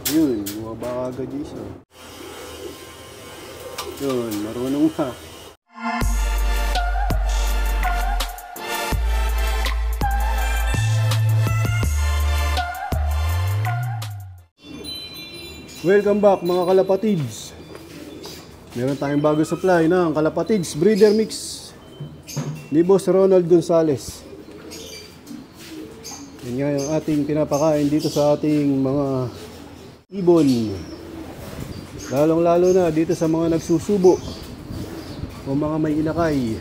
Yun, bumaba agad yung isa. Yun, marunong na. Welcome back mga kalapatids. Meron tayong bago supply ng kalapatids breeder mix ni Boss Ronald Gonzales. Yan nga yung ating pinapakain dito sa ating mga ibon. Lalong lalo na dito sa mga nagsusubo o mga may inakay.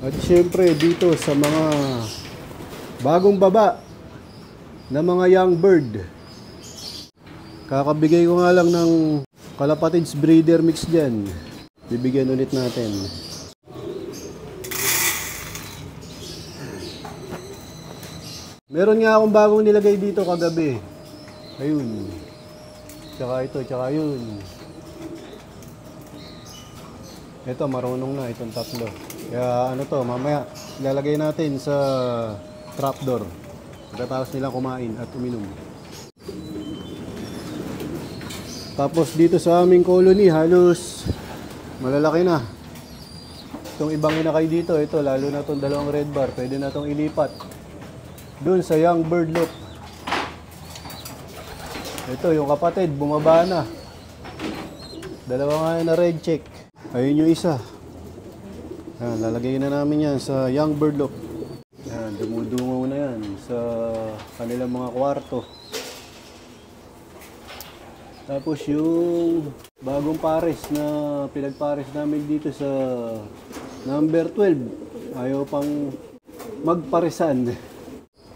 At syempre dito sa mga bagong baba na mga young bird. Kakabigay ko nga lang ng kalapatids breeder mix dyan. Bibigyan ulit natin. Meron nga akong bagong nilagay dito kagabi. Ayun. Tsaka ito, tsaka yun. Ito, marunong na itong tatlo. Kaya ano to, mamaya ilalagay natin sa trapdoor. Pagkatapos nila kumain at uminom. Tapos dito sa aming colony, halos malalaki na. Itong ibang inakay dito, ito, lalo na itong dalawang red bar, pwede na itong ilipat doon sa young bird loop. Ito, yung kapatid, bumaba na. Dalawa nga na red check. Ayun yung isa. Yan, lalagay na namin yan sa young bird loop. Yan, dumudungaw na yan sa kanilang mga kwarto. Tapos yung bagong pares na pinagpares namin dito sa number 12, ayaw pang magparesan.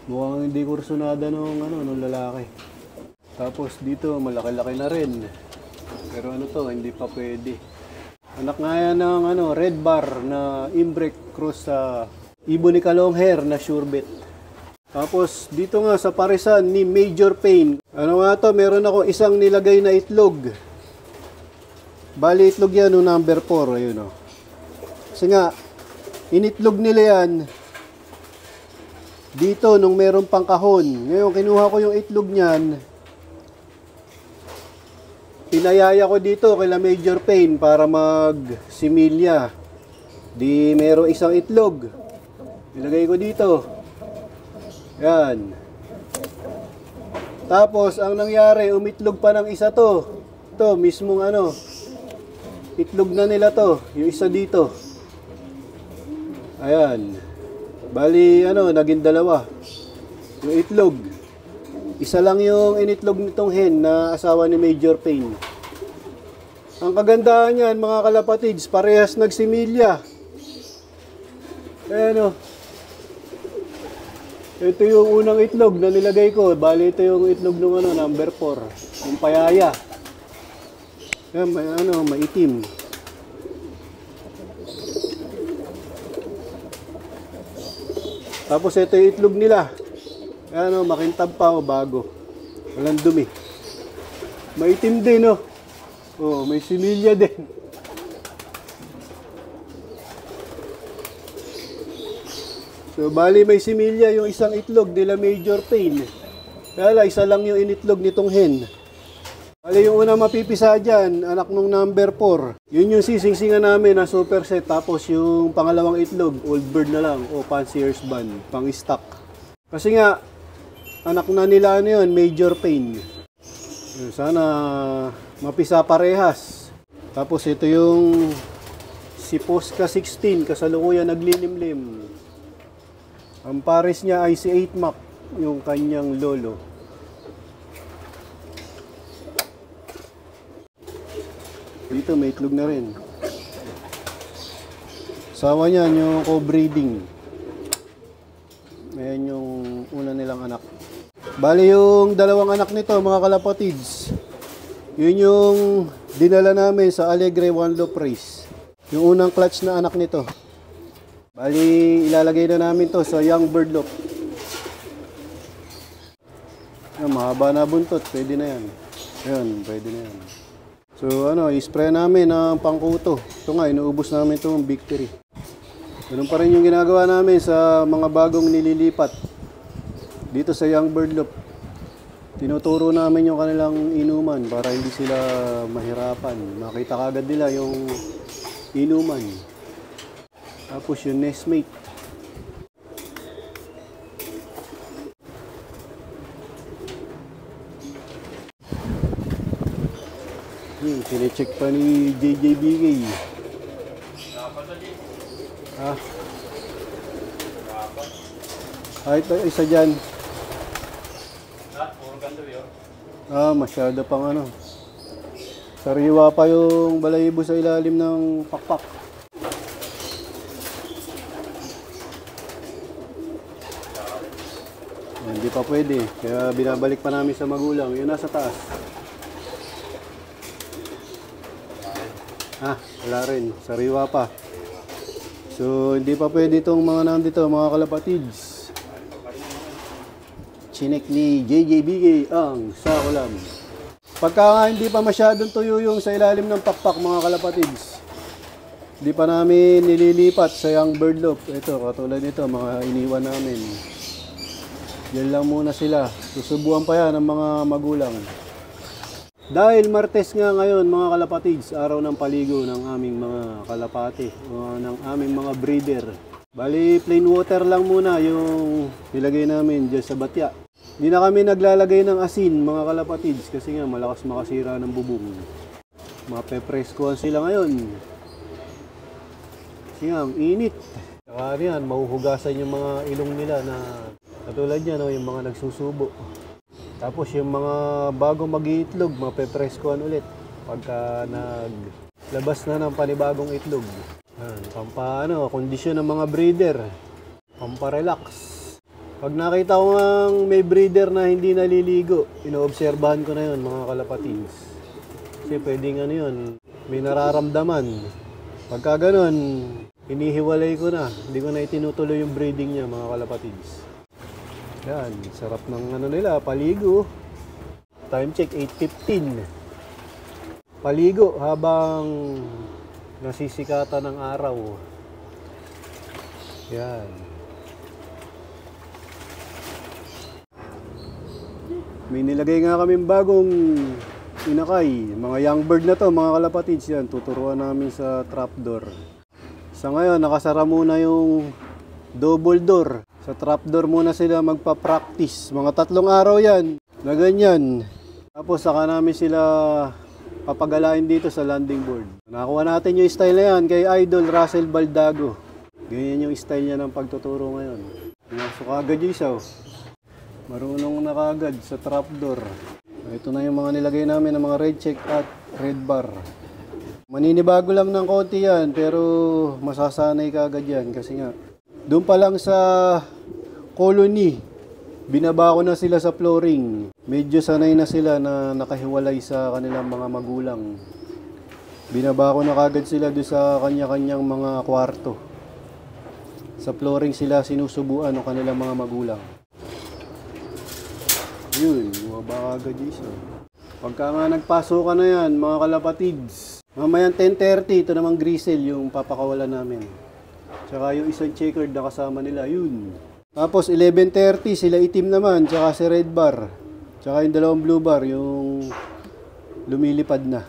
Mukhang hindi kursunada nung lalaki. Tapos dito malaki-laki na rin. Pero ano to, hindi pa pwede. Anak nga yan ng red bar na imbrek cross sa ibon ni kalong hair na surebet. Tapos dito nga sa paresan ni Major Pain. Ano nga to, meron ako isang nilagay na itlog. Bali itlog yan no, number 4, ayun o. Kasi nga, initlog nila yan dito nung meron pang kahon. Ngayon kinuha ko yung itlog niyan. Pinayaya ko dito kila Major Pain para mag-similya. Di meron isang itlog. Ilagay ko dito. Yan. Tapos, ang nangyari, umitlog pa ng isa to. Ito, mismong itlog na nila to. Yung isa dito. Ayan. Bali, naging dalawa. Yung itlog. Isa lang yung initlog nitong hen na asawa ni Major Pain. Ang kagandahan niyan, mga kalapatids, parehas nagsimilya. Ayan o. Ito yung unang itlog na nilagay ko. Bali ito yung itlog ng number 4. Yung payaya. Yan, maitim. Tapos ito yung itlog nila. Yan, makintab pa o bago. Walang dumi. Maitim din, oh, may similya din. So, bali may similya yung isang itlog nila Major Pain. Kaya isa lang yung initlog nitong hen. Bali yung unang mapipisa dyan, anak nung number 4. Yun yung sisingsingan namin na super set. Tapos yung pangalawang itlog, old bird na lang o fancy ears band, pang stock. Kasi nga, anak na nila yun, Major Pain. Sana mapisa parehas. Tapos ito yung si Posca 16, kasalukuyan naglilimlim. Ang pares niya ay si 8 Mac, yung kanyang lolo. Dito may itlog na rin. Sawa niyan yung co-breeding. Ayan yung una nilang anak. Bali yung dalawang anak nito, mga kalapatids. Yun yung dinala namin sa Alegre One Loop Race. Yung unang clutch na anak nito. Bali, ilalagay na namin to sa young bird loop. Yan, mahaba na buntot, pwede na yan. Yan, pwede na yan. So, i-spray namin ng pangkuto. Ito nga, inuubos namin itong Victory. Ganun pa rin yung ginagawa namin sa mga bagong nililipat dito sa young bird loop. tinuturo namin yung kanilang inuman para hindi sila mahirapan. Makita kagad nila yung inuman. Tapos yung nestmate. Sinecheck pa ni JJBK. Ito isa dyan. Masyado pang ano. Sariwa pa yung balahibo sa ilalim ng pakpak. Hindi pa pwede. Kaya binabalik pa namin sa magulang. Yun nasa taas. Wala rin. Sariwa pa. So, hindi pa pwede itong mga nandito, mga kalapatids. Chinek ni JJBK ang sakulam. Pagka hindi pa masyadong tuyo yung sa ilalim ng pakpak, mga kalapatids, hindi pa namin nililipat sa young bird loop. Ito, katulad nito, mga iniwan namin. Yan lang muna sila. Susubuan pa yan ng mga magulang. Dahil Martes nga ngayon, mga kalapatids, araw ng paligo ng aming mga kalapati, ng aming mga breeder. Bali, plain water lang muna yung nilagay namin dyan sa batya. Hindi na kami naglalagay ng asin, mga kalapatids, kasi nga malakas makasira ng bubong. Mapepreskohan sila ngayon. Kasi nga, ang init. Saka yan, mahuhugasan yung mga ilong nila na katulad yan, no, yung mga nagsusubo. Tapos yung mga bago mag-iitlog, mapepreskohan ulit pagka naglabas na ng panibagong itlog. Pampaano, kondisyon ng mga breeder, pamparelax. Pag nakita ko ng may breeder na hindi naliligo, inoobserbahan ko na yun, mga kalapatids. Kasi pwedeng ano yun, may nararamdaman. Pagka ganun, inihiwalay ko na, hindi ko na itinutuloy yung breeding niya, mga kalapatids. Yan, sarap ng ano nila, paligo. Time check, 8:15. Paligo habang nasisikatan ng araw. Yan. May nilagay nga kaming bagong inakay. Mga young bird na to, mga kalapatids yan. Tuturuan namin sa trapdoor. Sa ngayon, nakasara muna yung double door. Sa trapdoor muna sila magpa-practice. Mga 3 araw yan na ganyan. Tapos saka namin sila papagalain dito sa landing board. Nakuha natin yung style na yan kay Idol Russell Baldago. Ganyan yung style niya ng pagtuturo ngayon. Pinasok agad yung isa. Marunong na kagad sa trapdoor. Ito na yung mga nilagay namin ng mga red check at red bar. Maninibago lang ng konti yan pero masasanay kagad yan kasi nga doon pa lang sa colony, binaba ko na sila sa flooring. Medyo sanay na sila na nakahiwalay sa kanilang mga magulang. Binaba ko na kagad sila doon sa kanya-kanyang mga kwarto. Sa flooring sila sinusubuan ng kanilang mga magulang. Yun, bumaba kagad yung isa. Pagka nga nagpasok ka na yan, mga kalapatids, mamayang 10:30, ito namang grisel yung papakawalan namin. Tsaka yung isang checkered na kasama nila, yun. Tapos 11:30 sila itim naman, tsaka si red bar. Tsaka yung dalawang blue bar, yung lumilipad na.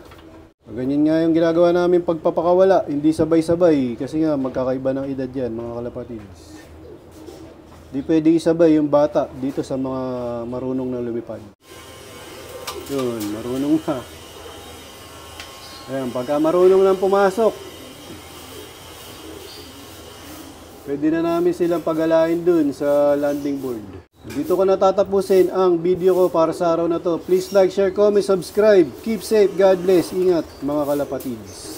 Ganyan nga yung ginagawa namin pagpapakawala, hindi sabay-sabay. Kasi nga magkakaiba ng edad yan, mga kalapatids. Di pwede isabay yung bata dito sa mga marunong na lumipad. Yun, marunong na. Ayan, pagka marunong nang pumasok, pwede na namin silang pagalain dun sa landing board. Dito ko natatapusin ang video ko para sa araw na to. Please like, share, comment, subscribe. Keep safe. God bless. Ingat mga kalapatids.